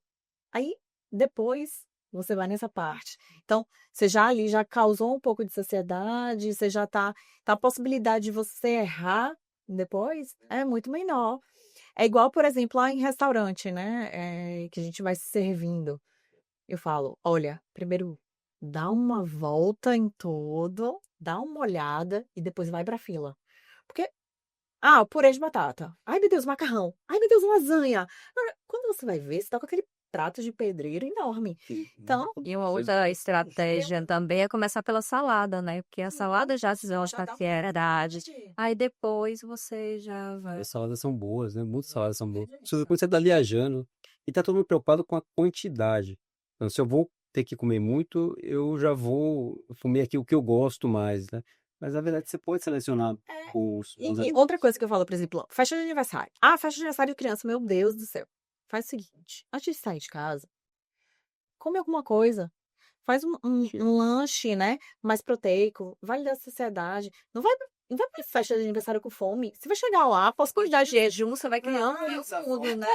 aí depois você vai nessa parte. Então, você já ali já causou um pouco de saciedade, você já tá a possibilidade de você errar depois é muito menor. É igual, por exemplo, lá em restaurante, né? Que a gente vai se servindo. Eu falo, olha, primeiro dá uma volta em todo, dá uma olhada e depois vai pra fila. Porque, o purê de batata. Ai, meu Deus, macarrão. Ai, meu Deus, lasanha. Agora, quando você vai ver, você tá com aquele prato de pedreiro enorme. Então, E uma outra estratégia também é começar pela salada, né? Porque a salada já te dá uma saciedade. Aí depois você já vai. As saladas são boas, né? Muitas saladas são boas. Quando você está viajando e tá todo mundo preocupado com a quantidade. Então, se eu vou ter que comer muito, eu já vou comer aqui o que eu gosto mais, né? Mas, na verdade, você pode selecionar os e outra coisa que eu falo, por exemplo, festa de aniversário. Festa de aniversário de criança, meu Deus do céu. Faz o seguinte, antes de sair de casa, come alguma coisa. faz um lanche, né, mais proteico, vale da saciedade. Não vai pra festa de aniversário com fome. Você vai chegar lá, posso cuidar de Jejum, você vai criando não, tudo, né?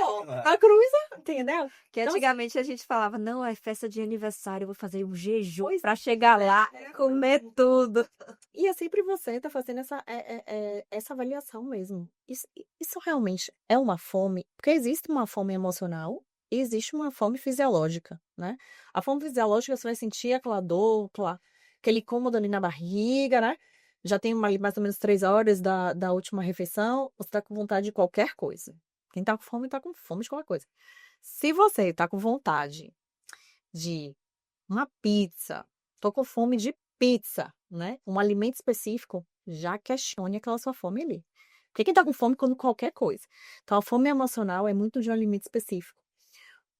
a cruz, entendeu? Que Então, antigamente a gente falava, não, é festa de aniversário, eu vou fazer um jejum pra chegar lá e comer tudo. e é sempre você tá fazendo essa avaliação mesmo. Isso realmente é uma fome? Porque existe uma fome emocional e existe uma fome fisiológica, né? A fome fisiológica você vai sentir aquela dor, aquele incômodo ali na barriga, né? Já tem mais ou menos 3 horas da última refeição, você tá com vontade de qualquer coisa. Quem tá com fome de qualquer coisa. Se você tá com vontade de uma pizza, tô com fome de pizza, né? Um alimento específico, já questione aquela sua fome ali. Porque quem tá com fome come qualquer coisa. Então, a fome emocional é muito de um alimento específico.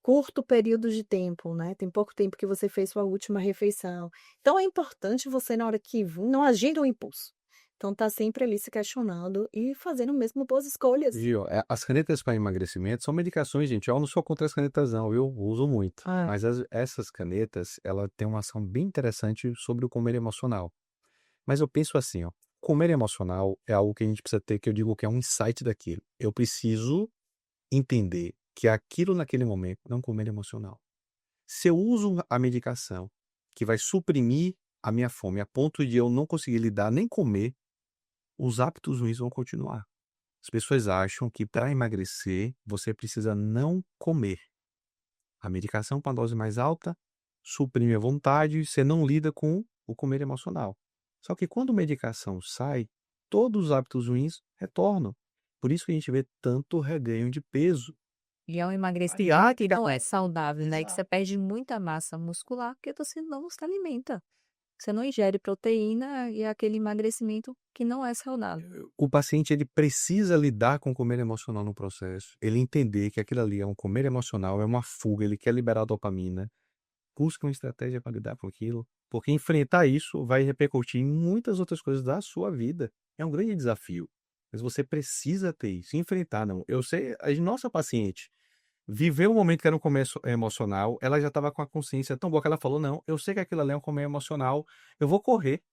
Curto período de tempo, né? Tem pouco tempo que você fez sua última refeição. Então, é importante você, na hora que vir, não agir no impulso. Então, tá sempre ali se questionando e fazendo mesmo boas escolhas. Gio, as canetas para emagrecimento são medicações, gente. Eu não sou contra as canetas, não. Eu uso muito. Ah, Mas essas canetas, ela tem uma ação bem interessante sobre o comer emocional. Mas eu penso assim, ó. Comer emocional é algo que a gente precisa ter, que eu digo que é um insight daquilo. Eu preciso entender que aquilo naquele momento não é um comer emocional. Se eu uso a medicação que vai suprimir a minha fome a ponto de eu não conseguir lidar nem comer, os hábitos ruins vão continuar. As pessoas acham que para emagrecer você precisa não comer. A medicação com a dose mais alta suprime a vontade e você não lida com o comer emocional. Só que quando a medicação sai, todos os hábitos ruins retornam. Por isso que a gente vê tanto reganho de peso. E é um emagrecimento que não é saudável, né? Que você perde muita massa muscular porque você não se alimenta. Você não ingere proteína e é aquele emagrecimento que não é saudável. O paciente ele precisa lidar com o comer emocional no processo. Ele entender que aquilo ali é um comer emocional, é uma fuga, ele quer liberar dopamina. Busca uma estratégia para lidar com aquilo. Porque enfrentar isso vai repercutir em muitas outras coisas da sua vida. É um grande desafio. Mas você precisa ter isso. Enfrentar, não. Eu sei, a nossa paciente viveu um momento que era um comer emocional, ela já estava com a consciência tão boa que ela falou: não, eu sei que aquilo ali é um comer emocional, eu vou correr.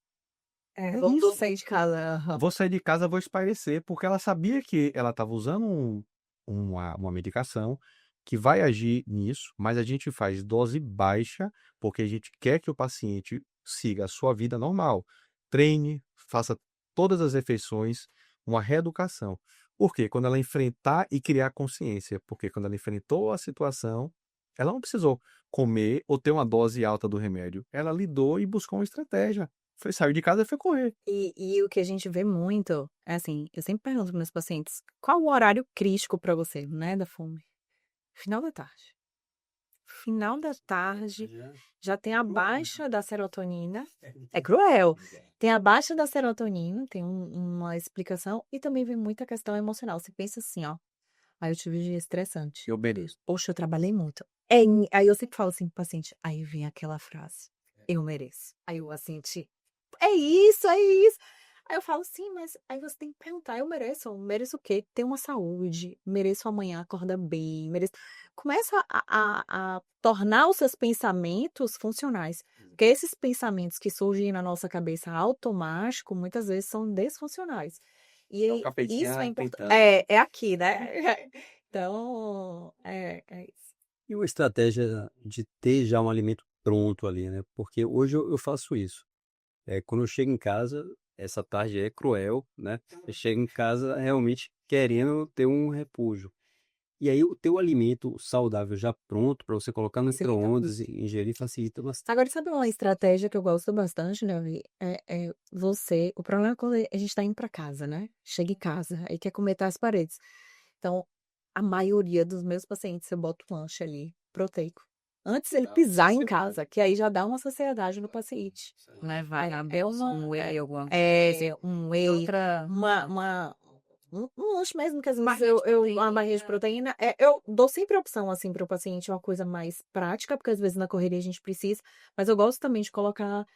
vou sair de casa. Vou sair de casa, vou espairecer, porque ela sabia que ela estava usando uma medicação que vai agir nisso, mas a gente faz dose baixa, porque a gente quer que o paciente siga a sua vida normal. Treine, faça todas as refeições, uma reeducação. Por quê? Quando ela enfrentar e criar consciência, porque quando ela enfrentou a situação, ela não precisou comer ou ter uma dose alta do remédio. Ela lidou e buscou uma estratégia. Saiu de casa e foi correr. E o que a gente vê muito é assim, eu sempre pergunto para meus pacientes, qual o horário crítico para você, né, da fome? Final da tarde. Final da tarde, já tem a baixa da serotonina. É cruel. Tem a baixa da serotonina, tem uma explicação, e também vem muita questão emocional. Você pensa assim, ó, aí eu tive um dia estressante. Eu mereço. Poxa, eu trabalhei muito. Aí eu sempre falo assim pro paciente, aí vem aquela frase, eu mereço. Aí o paciente, é isso, é isso. Aí eu falo, sim, mas aí você tem que perguntar, eu mereço o quê? Ter uma saúde, mereço amanhã acordar bem, mereço... Começa a tornar os seus pensamentos funcionais. Porque esses pensamentos que surgem na nossa cabeça automático, muitas vezes são desfuncionais. E isso é importante. É aqui, né? Então, é isso. E uma estratégia de ter já um alimento pronto ali, né? Porque hoje eu faço isso. Quando eu chego em casa, essa tarde é cruel, né? Eu chego em casa realmente querendo ter um repúdio. E aí o teu alimento saudável já pronto para você colocar no Facilita micro-ondas e ingerir facilita bastante. Agora, sabe uma estratégia que eu gosto bastante, né? Vi? O problema é quando a gente tá indo pra casa, né? Chega em casa, aí quer comer as paredes. Então, a maioria dos meus pacientes, eu boto um lanche ali, proteico. Antes ele pisar em casa, que aí já dá uma saciedade no paciente. Né? Vai abrir um whey, alguma Um whey, outra. um lanche mesmo, que às vezes Barrinha de uma barrinha de proteína. Eu dou sempre a opção, assim, para o paciente, uma coisa mais prática, porque às vezes na correria a gente precisa, mas eu gosto também de colocar,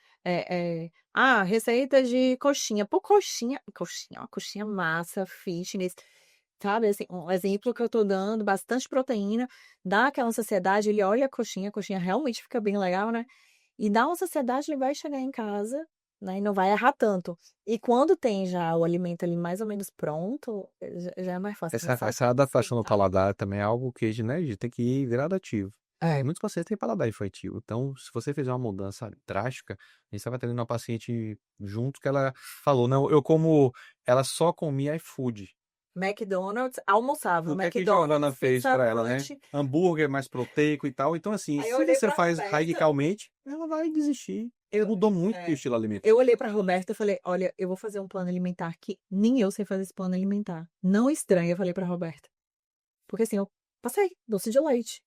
receita de coxinha. Pô, uma coxinha massa, fitness, sabe? Assim, um exemplo que eu tô dando, bastante proteína, dá aquela saciedade, ele olha a coxinha realmente fica bem legal, né? E na saciedade ele vai chegar em casa, né, e não vai errar tanto. E quando tem já o alimento ali mais ou menos pronto, já é mais fácil. Essa adaptação no paladar também é algo que a gente tem que ir gradativo. Muitos pacientes têm paladar infantil. Então, se você fizer uma mudança drástica, a gente estava tendo uma paciente junto que ela falou, não, ela só comia iFood. McDonald's, almoçava. O que é que McDonald's, Joana fez pizza pra ela, né? Hut. Hambúrguer mais proteico e tal. Então, assim, Aí eu se olhei você pra faz Roberta. radicalmente, ela vai desistir. Mudou muito o estilo alimentar. Eu olhei pra Roberta e falei, olha, eu vou fazer um plano alimentar que nem eu sei fazer esse plano alimentar. Não estranha, eu falei pra Roberta. Porque assim, eu passei doce de leite,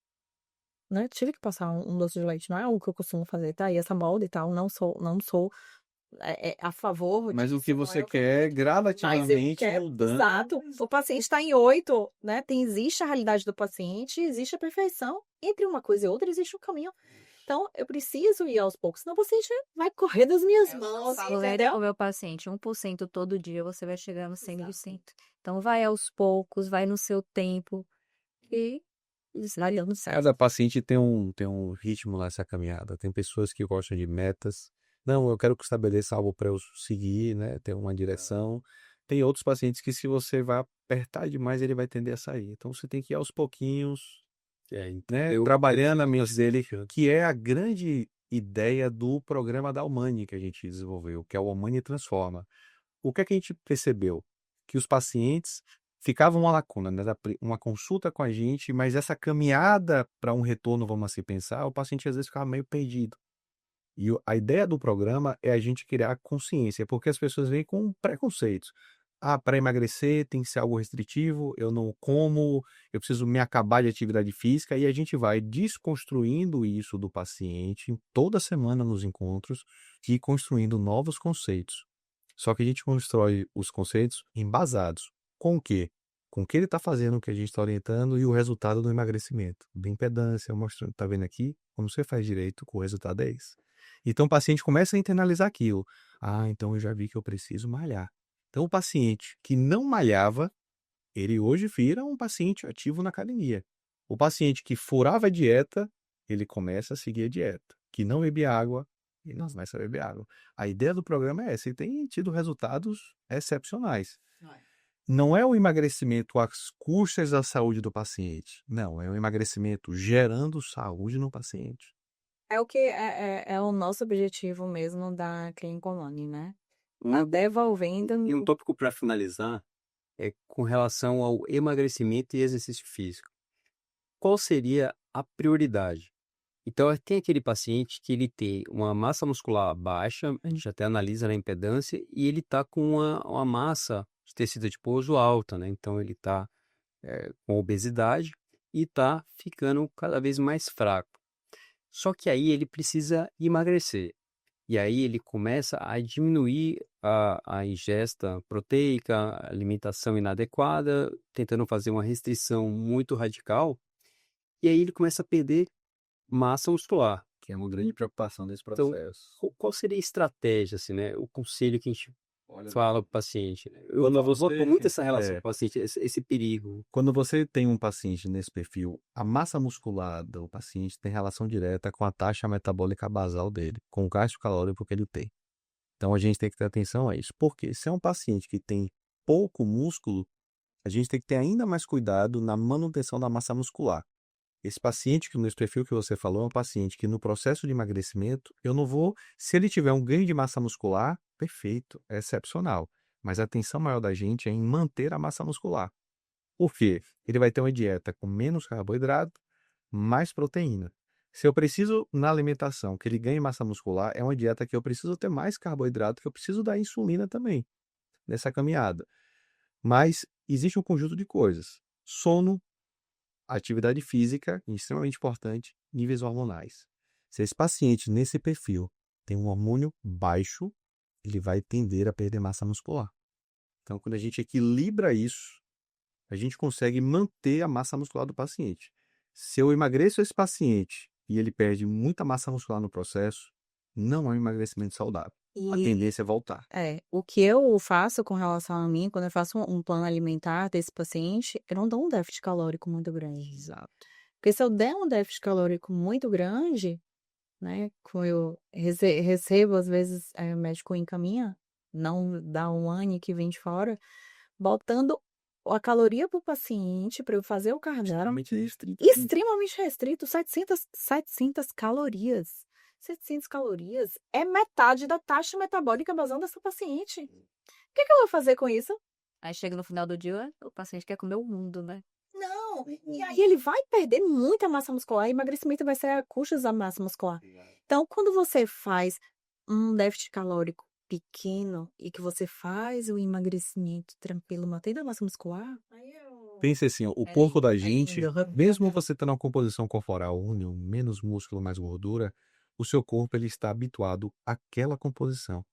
né? Tive que passar um doce de leite, não é algo que eu costumo fazer, tá? E essa molde e tal, não sou a favor Mas o disso, que não você é o que quer Mas eu gradativamente quero, mudando. exato. O paciente está em 8, né? Existe a realidade do paciente, existe a perfeição. Entre uma coisa e outra, existe um caminho. Então, eu preciso ir aos poucos, senão o paciente vai correr das minhas mãos, entendeu? O meu paciente, 1% todo dia, você vai chegar no 100%. Então, vai aos poucos, vai no seu tempo e vai dando certo. Cada paciente tem um ritmo nessa caminhada. Tem pessoas que gostam de metas. Não, eu quero que estabeleça algo para eu seguir, né? Ter uma direção. Tem outros pacientes que, se você vai apertar demais, ele vai tender a sair. Então, você tem que ir aos pouquinhos, né? Trabalhando a mente dele, que é a grande ideia do programa da Humani que a gente desenvolveu, que é o Humani Transforma. O que é que a gente percebeu? Que os pacientes ficavam uma lacuna, né? Uma consulta com a gente, mas essa caminhada para um retorno, vamos assim pensar, o paciente às vezes ficava meio perdido. E a ideia do programa é a gente criar consciência, porque as pessoas vêm com preconceitos. Para emagrecer tem que ser algo restritivo, eu não como, eu preciso me acabar de atividade física, e a gente vai desconstruindo isso do paciente toda semana nos encontros e construindo novos conceitos. Só que a gente constrói os conceitos embasados. Com o quê? Com o que ele está fazendo, o que a gente está orientando e o resultado do emagrecimento. Bem-impedância, mostrando, tá vendo aqui? Quando você faz direito, o resultado é esse. Então o paciente começa a internalizar aquilo. Então eu já vi que eu preciso malhar. Então o paciente que não malhava, ele hoje vira um paciente ativo na academia. O paciente que furava a dieta, ele começa a seguir a dieta. Que não bebia água, ele não começa a beber água. A ideia do programa é essa, e tem tido resultados excepcionais. Não é o emagrecimento às custas da saúde do paciente. Não, é o emagrecimento gerando saúde no paciente. É o que é o nosso objetivo mesmo da Clínica Online, né? A devolvendo. E um tópico para finalizar é com relação ao emagrecimento e exercício físico. Qual seria a prioridade? Então, tem aquele paciente que ele tem uma massa muscular baixa, a gente até analisa na impedância, e ele está com uma massa de tecido adiposo alta, né? Então, ele está com obesidade e está ficando cada vez mais fraco. Só que aí ele precisa emagrecer. E aí ele começa a diminuir a ingesta proteica, a alimentação inadequada, tentando fazer uma restrição muito radical. E aí ele começa a perder massa muscular. Que é uma grande preocupação desse Então, processo. qual seria a estratégia, assim, né? O conselho que a gente fala para o paciente, né? Eu Quando boto você- muito essa relação é. com o paciente, esse perigo. Quando você tem um paciente nesse perfil, a massa muscular do paciente tem relação direta com a taxa metabólica basal dele, com o gasto calórico que ele tem. Então a gente tem que ter atenção a isso. Porque se é um paciente que tem pouco músculo, a gente tem que ter ainda mais cuidado na manutenção da massa muscular. Esse paciente que nesse perfil que você falou é um paciente que no processo de emagrecimento, eu não vou, se ele tiver um ganho de massa muscular, perfeito, é excepcional. Mas a atenção maior da gente é em manter a massa muscular. Por quê? Ele vai ter uma dieta com menos carboidrato, mais proteína. Se eu preciso, na alimentação, que ele ganhe massa muscular, é uma dieta que eu preciso ter mais carboidrato, que eu preciso dar insulina também, nessa caminhada. Mas existe um conjunto de coisas. Sono, atividade física, extremamente importante, níveis hormonais. Se esse paciente, nesse perfil, tem um hormônio baixo, ele vai tender a perder massa muscular. Então, quando a gente equilibra isso, a gente consegue manter a massa muscular do paciente. Se eu emagreço esse paciente e ele perde muita massa muscular no processo, não é um emagrecimento saudável. A tendência é voltar. O que eu faço com relação a mim, quando eu faço um plano alimentar desse paciente, eu não dou um déficit calórico muito grande. Exato. Porque se eu der um déficit calórico muito grande, né? Eu recebo, às vezes, o médico encaminha, não dá um ano que vem de fora, botando a caloria para o paciente para eu fazer o cardápio Extremamente restrito. extremamente restrito, 700 calorias. 700 calorias é metade da taxa metabólica basal dessa paciente. O que eu vou fazer com isso? Aí chega no final do dia, o paciente quer comer o mundo, né? Não, e aí ele vai perder muita massa muscular, e emagrecimento vai ser a custas da massa muscular. Então, quando você faz um déficit calórico pequeno e que você faz o emagrecimento tranquilo, mantendo a massa muscular, aí Pense assim, ó, o É corpo da lindo, é gente, lindo. mesmo você tendo uma composição corporal única, menos músculo, mais gordura, o seu corpo ele está habituado àquela composição.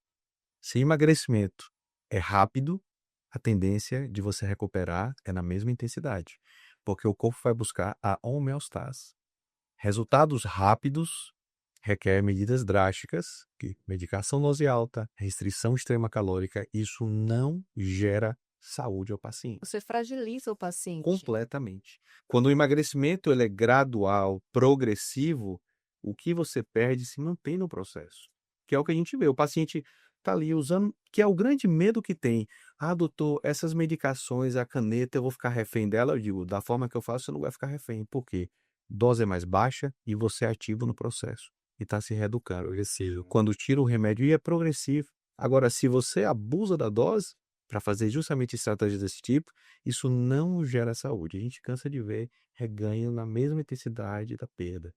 Se emagrecimento é rápido, a tendência de você recuperar é na mesma intensidade, porque o corpo vai buscar a homeostase. Resultados rápidos requer medidas drásticas, que medicação dose alta, restrição extrema calórica, isso não gera saúde ao paciente. Você fragiliza o paciente. Completamente. Quando o emagrecimento ele é gradual, progressivo, o que você perde se mantém no processo. Que é o que a gente vê. O paciente está ali usando, que é o grande medo que tem. Ah, doutor, essas medicações, a caneta, eu vou ficar refém dela? Eu digo, da forma que eu faço, você não vai ficar refém. Por quê? Dose é mais baixa e você é ativo no processo. E está se reeducando. Progressivo. Quando tira o remédio, e é progressivo. Agora, se você abusa da dose, para fazer justamente estratégias desse tipo, isso não gera saúde. A gente cansa de ver reganho na mesma intensidade da perda.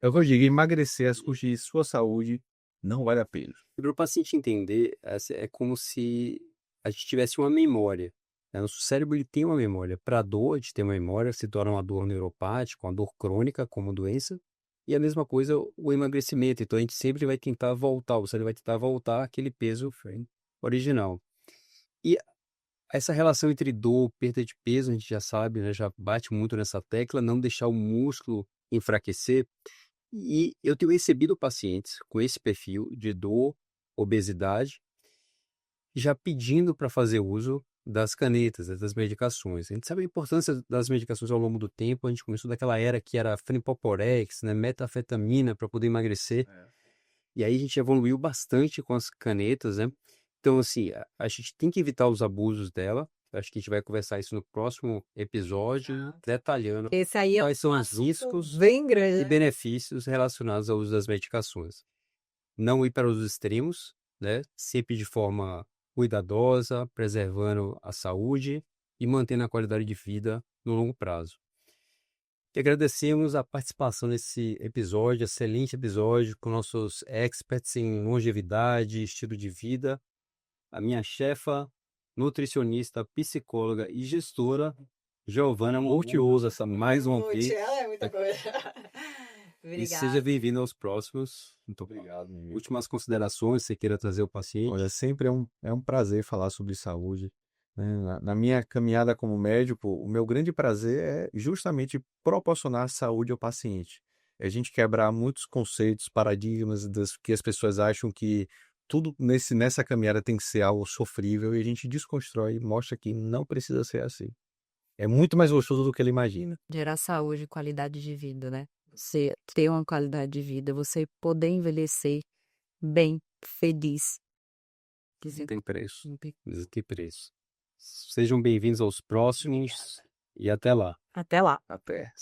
É o que eu digo, emagrecer às custas de sua saúde não vale a pena. E para o paciente entender, é como se a gente tivesse uma memória, né? Nosso cérebro ele tem uma memória. Para a dor, a gente tem uma memória, se torna uma dor neuropática, uma dor crônica como doença. E a mesma coisa o emagrecimento. Então a gente sempre vai tentar voltar, o cérebro vai tentar voltar àquele peso original. E essa relação entre dor, perda de peso, a gente já sabe, né? Já bate muito nessa tecla, não deixar o músculo enfraquecer. E eu tenho recebido pacientes com esse perfil de dor, obesidade, já pedindo para fazer uso das canetas, das medicações. A gente sabe a importância das medicações ao longo do tempo. A gente começou daquela era que era Fenipoporex, né, metafetamina para poder emagrecer. E aí a gente evoluiu bastante com as canetas, né? Então, assim, a gente tem que evitar os abusos dela. Acho que a gente vai conversar isso no próximo episódio, detalhando esse aí é quais são os assunto riscos bem grande, e né? benefícios relacionados ao uso das medicações. Não ir para os extremos, né? Sempre de forma cuidadosa, preservando a saúde e mantendo a qualidade de vida no longo prazo. E agradecemos a participação nesse episódio, excelente episódio, com nossos experts em longevidade, estilo de vida, a minha chefa, nutricionista, psicóloga e gestora, Giovana Mortioso, essa mais uma vez. É muita coisa. E seja bem-vindo aos próximos. Muito obrigado. Últimas considerações, você queira trazer o paciente? Olha, sempre é um prazer falar sobre saúde, né? Na minha caminhada como médico, o meu grande prazer é justamente proporcionar saúde ao paciente. É a gente quebrar muitos conceitos, paradigmas que as pessoas acham que tudo nessa caminhada tem que ser algo sofrível e a gente desconstrói e mostra que não precisa ser assim. É muito mais gostoso do que ele imagina. Gerar saúde e qualidade de vida, né? Você ter uma qualidade de vida, você poder envelhecer bem, feliz. Não tem preço. Não tem preço. Sejam bem-vindos aos próximos e até lá. Até lá. Até.